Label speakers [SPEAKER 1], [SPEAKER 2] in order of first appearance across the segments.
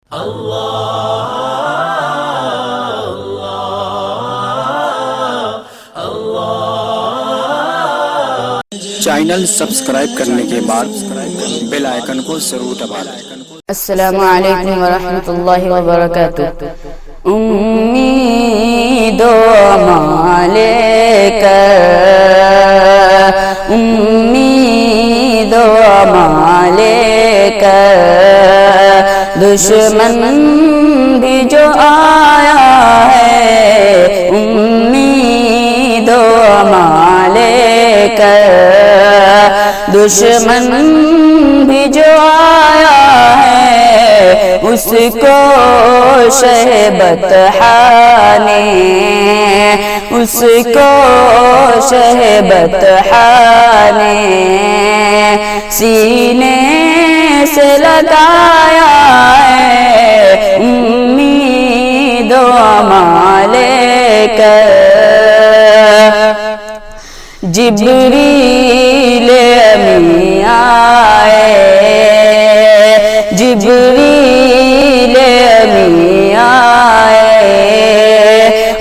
[SPEAKER 1] Channel subscribe کرنے کے بعد بیل آئیکن کو ضرور دبا دیں۔
[SPEAKER 2] السلام علیکم ورحمۃ اللہ وبرکاتہ۔ امید و امال کر، امید و امال کر، دشمن بھی جو آیا ہے، امید و امال کر، دشمن بھی جو آیا ہے، اس کو شہبت نے، اس کو شہبت نے سینے سے لگایا ہے، امید و امال کر۔ جبریل امی آئے، جبریل امی آئے،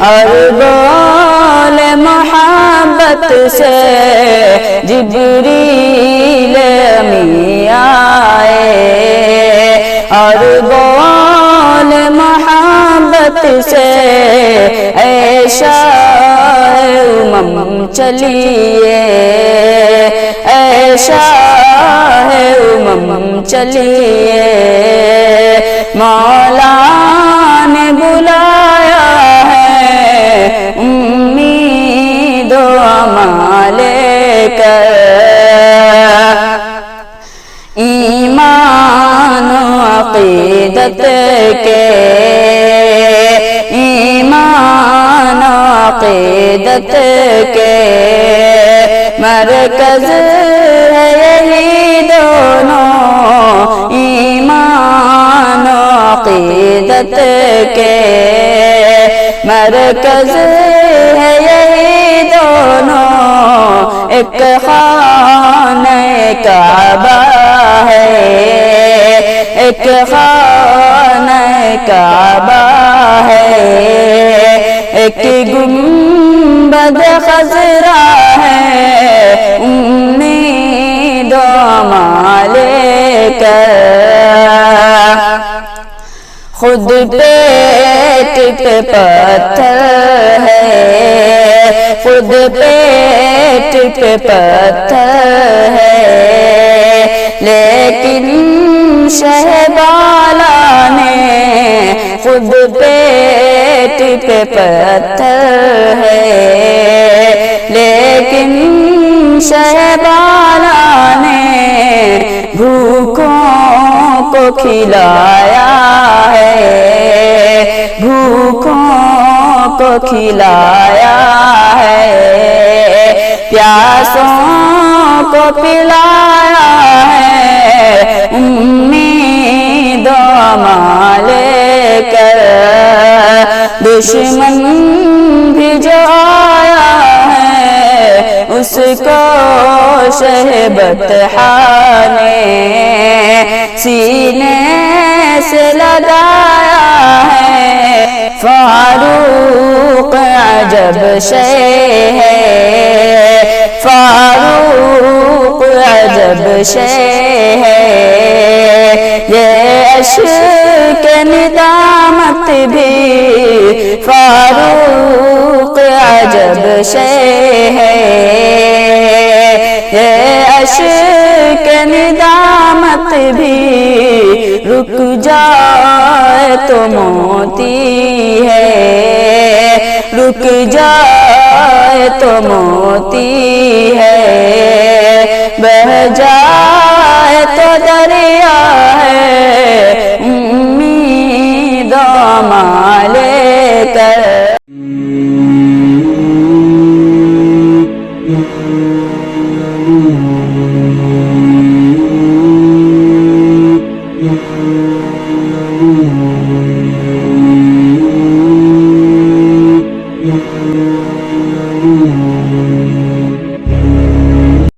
[SPEAKER 2] اور بولے محبت سے، جبریل امی آئے، اور بولے محبت سے، اے شاہ امم چلیے، اے شاہ امم چلیے، مولا نے بلایا ہے، امید و امال کر۔ ایمان و عقیدت کے، ایمان و عقیدت کے مرکز ہے یہی دونوں، ایمان و عقیدت کے مرکز ہے یہی دونوں، ایک خانہ کعبہ ہے، ایک خانہ کعبہ ہے، ایک گنبد خضرا ہے، امید و امال کر۔ خود پیٹ پہ پتھر ہے، خود پیٹ پہ پتھر ہے، لیکن شہبالا نے، خود پیٹ پہ پتھر ہے، لیکن شہبالا نے بھوکوں کو کھلایا ہے، بھوکوں کو کھلایا ہے، پیاسوں کو پلایا ہے، امید و امال کر۔ دشمن بھی جو آیا ہے، اس کو شہبت نے سینے سے لگایا ہے، فاروق عجب شے ہے، فاروق عجب شے ہے، یہ عشق ندامت بھی فاروق عجب شے ہے، یہ عشق ندامت بھی رک جائے تو موتی ہے، رک جائے تو موتی ہے، بہہ جائے